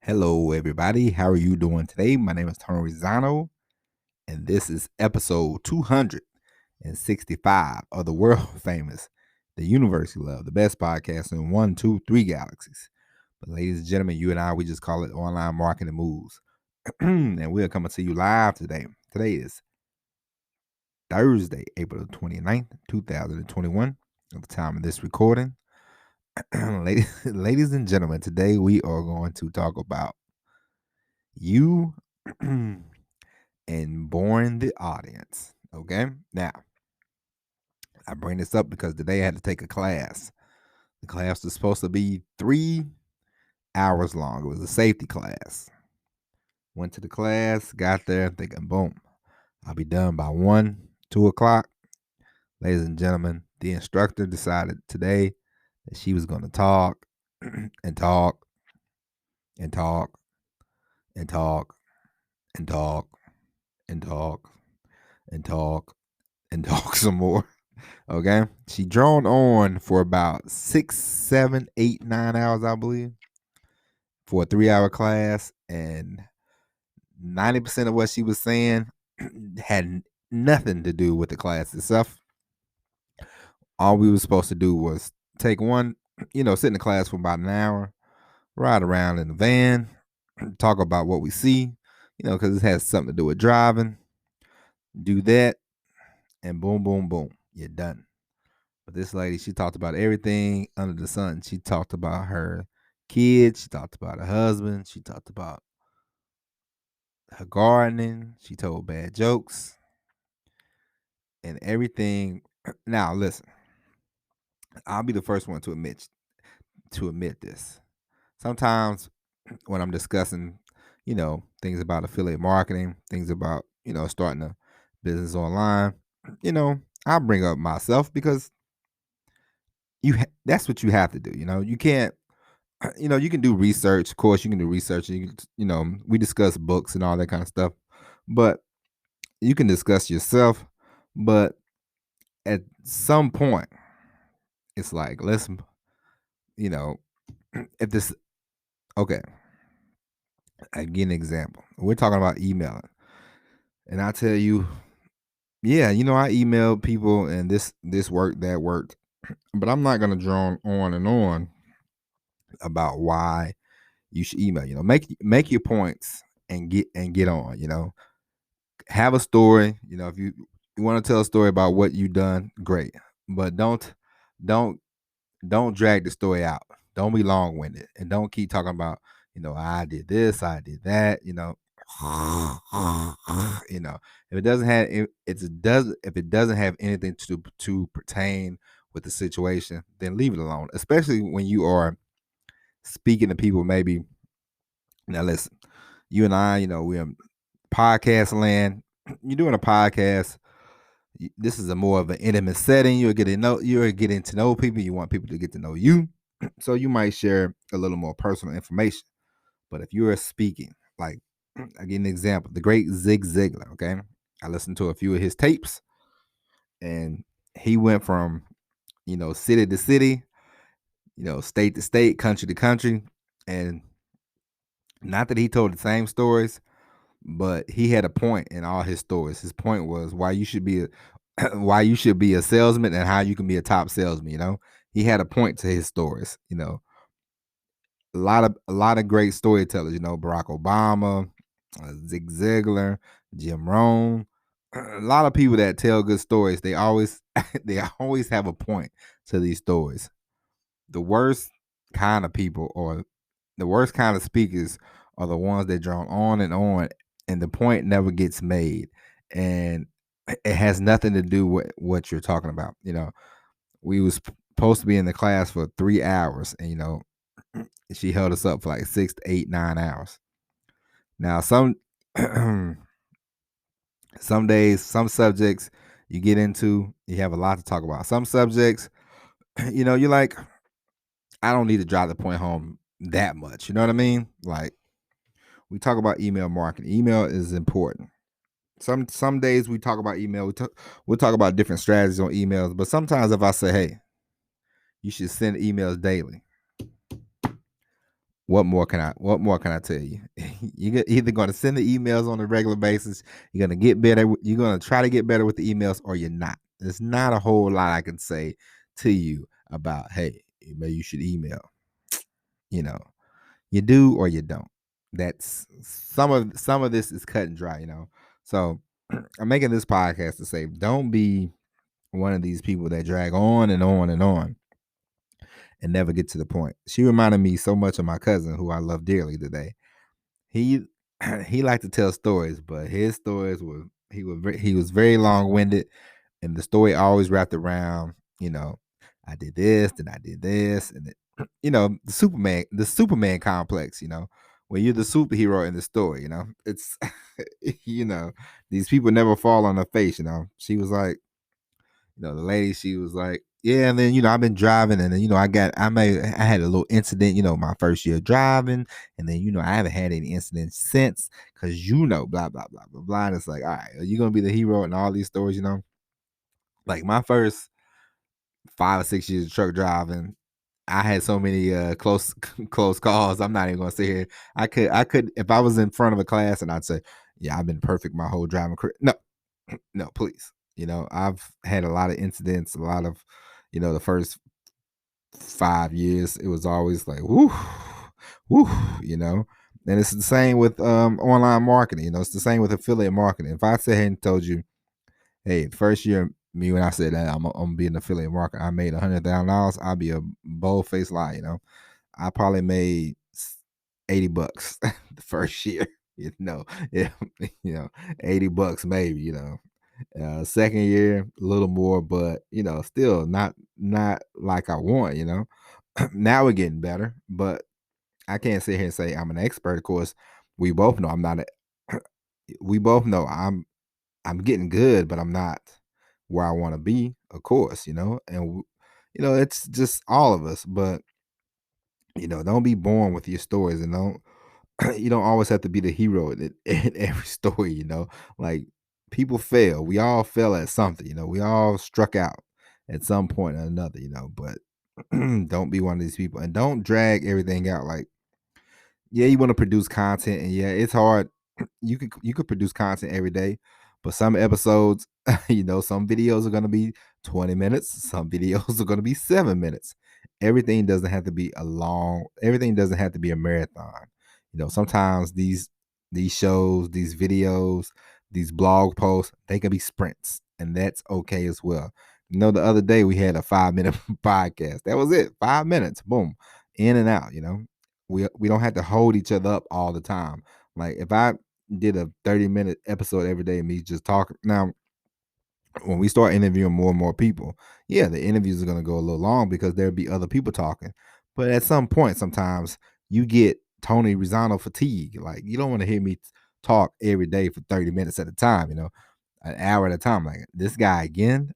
Hello, everybody. How are you doing today? My name is Tony Rizzano, and this is episode 265 of the world famous, the Universe You Love, the best podcast in 1, 2, 3 galaxies. But, ladies and gentlemen, you and I, we just call it Online Marketing Moves. And we're coming to you live today. Today is Thursday, April 29th, 2021, at the time of this recording. Ladies and gentlemen, today we are going to talk about you and boring the audience. Okay. Now, I bring this up because today I had to take a class. The class was supposed to be 3 hours long. It was a safety class. Went to the class, got there, thinking, boom, I'll be done by 1, 2 o'clock. Ladies and gentlemen, the instructor decided today that she was going to talk and talk and talk and talk and talk and talk and talk and talk some more. Okay. She droned on for about 6, 7, 8, 9 hours, I believe, for a 3-hour class. And 90% of what she was saying had nothing to do with the class itself. All we were supposed to do was take one, sit in the class for about an hour, ride around in the van, talk about what we see, because it has something to do with driving. Do that, and boom, boom, boom, you're done. But this lady, she talked about everything under the sun. She talked about her kids. She talked about her husband. She talked about her gardening. She told bad jokes and everything. Now, listen, I'll be the first one to admit this. Sometimes when I'm discussing, things about affiliate marketing, things about, starting a business online, I bring up myself because that's what you have to do. You can't. You can do research. Of course, you can do research. We discuss books and all that kind of stuff, but you can discuss yourself. But at some point, it's like, listen, if this, okay, I give an example. We're talking about emailing, and I tell you, yeah, I emailed people, and this worked, that worked, but I'm not gonna drone on and on about why you should email. Make your points and get on. Have a story. If you want to tell a story about what you've done, great. But don't drag the story out. Don't be long winded, and don't keep talking about I did this, I did that. If it doesn't have if it doesn't have anything to pertain with the situation, then leave it alone. Especially when you are speaking to people. Maybe now listen, you and I, we're in podcast land. You're doing a podcast. This is a more of an intimate setting. You're getting to know people. You want people to get to know you. So you might share a little more personal information. But if you're speaking, like I give an example, the great Zig Ziglar, okay? I listened to a few of his tapes, and he went from, city to city, state to state, country to country. And not that he told the same stories, but he had a point in all his stories. His point was why you should be a salesman and how you can be a top salesman. He had a point to his stories. A lot of great storytellers. Barack Obama, Zig Ziglar, Jim Rohn. A lot of people that tell good stories. They always have a point to these stories. The worst kind of people, or the worst kind of speakers, are the ones that drone on, and the point never gets made, and it has nothing to do with what you're talking about. We was supposed to be in the class for 3 hours, and she held us up for like 6 to 8, 9 hours. Now some days, some subjects you get into, you have a lot to talk about. Some subjects, you're like, I don't need to drive the point home that much. You know what I mean? Like, we talk about email marketing. Email is important. Some days we talk about email. We'll talk about different strategies on emails. But sometimes if I say, hey, you should send emails daily, What more can I tell you? You're either going to send the emails on a regular basis, you're going to get better, you're going to try to get better with the emails, or you're not. There's not a whole lot I can say to you about, hey, maybe you should email. You know, you do or you don't. That's some of this is cut and dry, So I'm making this podcast to say, don't be one of these people that drag on and on and on and never get to the point. She reminded me so much of my cousin, who I love dearly today. He he liked to tell stories, but his stories were he was very long winded, and the story always wrapped around, I did this, then I did this, and the Superman complex, when you're the superhero in the story, it's these people never fall on their face, She was like, the lady, she was like, yeah, and then I've been driving, and then I had a little incident, my first year driving, and then I haven't had any incidents since, because blah blah blah blah blah. And it's like, all right, are you gonna be the hero in all these stories? Like my first 5 or 6 years of truck driving, I had so many close close calls. I'm not even gonna sit here. I could if I was in front of a class and I'd say, yeah, I've been perfect my whole driving career. No, no, please. I've had a lot of incidents, a lot of, the first 5 years, it was always like, whoo, whoo, And it's the same with online marketing. It's the same with affiliate marketing. If I sat here and told you, hey, first year, me when I said that I'm gonna be an affiliate marketer, I made $100,000, I'll be a bold faced lie. I probably made $80 the first year. Yeah, $80 maybe. Second year, a little more, but still not like I want. Now we're getting better, but I can't sit here and say I'm an expert. Of course, we both know I'm not. We both know I'm getting good, but I'm not where I want to be. Of course, and it's just all of us. But don't be born with your stories, and don't you don't always have to be the hero in every story. Like people fail. We all fail at something. We all struck out at some point or another. But don't be one of these people, and don't drag everything out. Like, yeah, you want to produce content, and yeah, it's hard. You could produce content every day, but some episodes, some videos are gonna be 20 minutes, some videos are gonna be 7 minutes. Everything doesn't have to be a marathon. Sometimes these shows, these videos, these blog posts, they can be sprints, and that's okay as well. The other day we had a 5 minute podcast. That was it. 5 minutes, boom, in and out. We don't have to hold each other up all the time. Like if I did a 30-minute episode every day of me just talking. Now, when we start interviewing more and more people, yeah, the interviews are going to go a little long because there'll be other people talking. But at some point, sometimes you get Tony Risano fatigue. Like you don't want to hear me talk every day for 30 minutes at a time, an hour at a time. Like this guy again,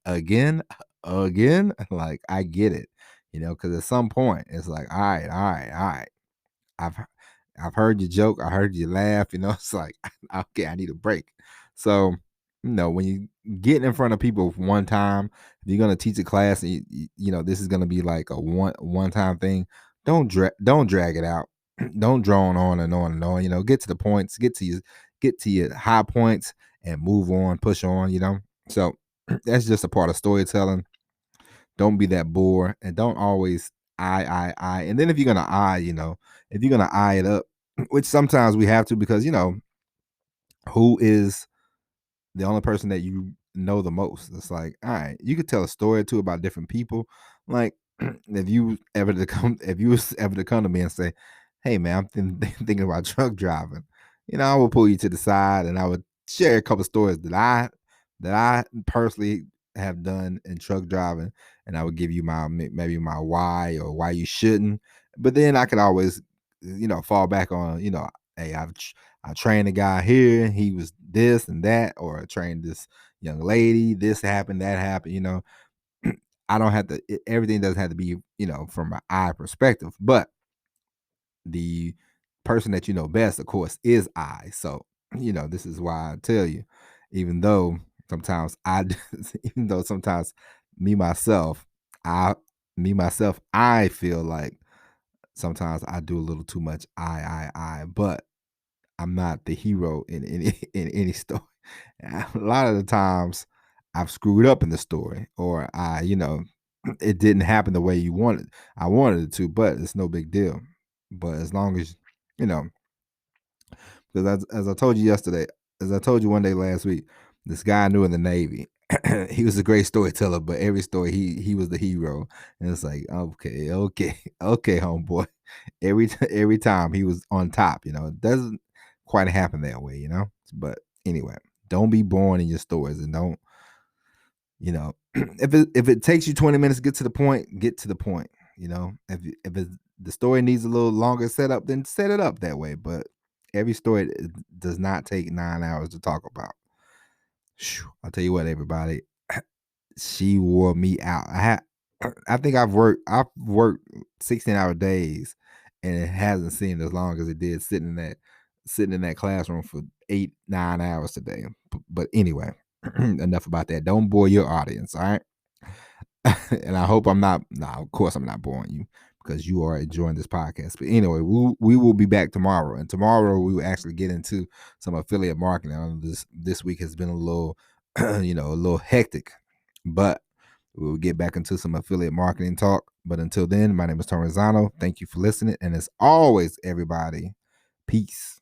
again, again. Like I get it, because at some point it's like, all right, all right, all right. I've I've heard you joke, I heard you laugh, it's like, okay, I need a break. So, when you get in front of people one time, if you're gonna teach a class and this is gonna be like a one time thing, don't drag it out. Don't drone on and on and on. Get to the points, get to your high points and move on, push on, So that's just a part of storytelling. Don't be that bore, and don't always I. And then if you're gonna if you're gonna eye it up, which sometimes we have to, because who is the only person that you know the most? It's like, all right, you could tell a story or two about different people. Like if you was ever to come to me and say, hey man, I'm thinking about truck driving, I would pull you to the side and I would share a couple stories that I personally have done in truck driving, and I would give you maybe my why or why you shouldn't. But then I could always, fall back on, hey, I trained a guy here, he was this and that, or I trained this young lady, this happened, that happened, I don't have to. Everything doesn't have to be, from an eye perspective, but the person that you know best, of course, is I. So, this is why I tell you, even though sometimes even though sometimes me myself, I I feel like sometimes I do a little too much I, but I'm not the hero in any story. A lot of the times I've screwed up in the story, or it didn't happen the way I wanted it to, but it's no big deal. But as long as you know, because as I told you yesterday, as I told you one day last week, this guy I knew in the Navy, he was a great storyteller, but every story he was the hero, and it's like okay, homeboy. Every time he was on top. It doesn't quite happen that way. But anyway, don't be boring in your stories, and don't if it takes you 20 minutes to get to the point, get to the point. If the story needs a little longer setup, then set it up that way. But every story does not take 9 hours to talk about. I'll tell you what, everybody, she wore me out. I think I've worked 16-hour days, and it hasn't seemed as long as it did sitting in that classroom for 8-9 hours today. But anyway, enough about that. Don't bore your audience, all right? And I hope I'm not. No, of course I'm not boring you, because you are enjoying this podcast. But anyway, we will be back tomorrow, and tomorrow we will actually get into some affiliate marketing. I know this week has been a little, a little hectic, but we will get back into some affiliate marketing talk. But until then, my name is Torrenzano. Thank you for listening, and as always, everybody, peace.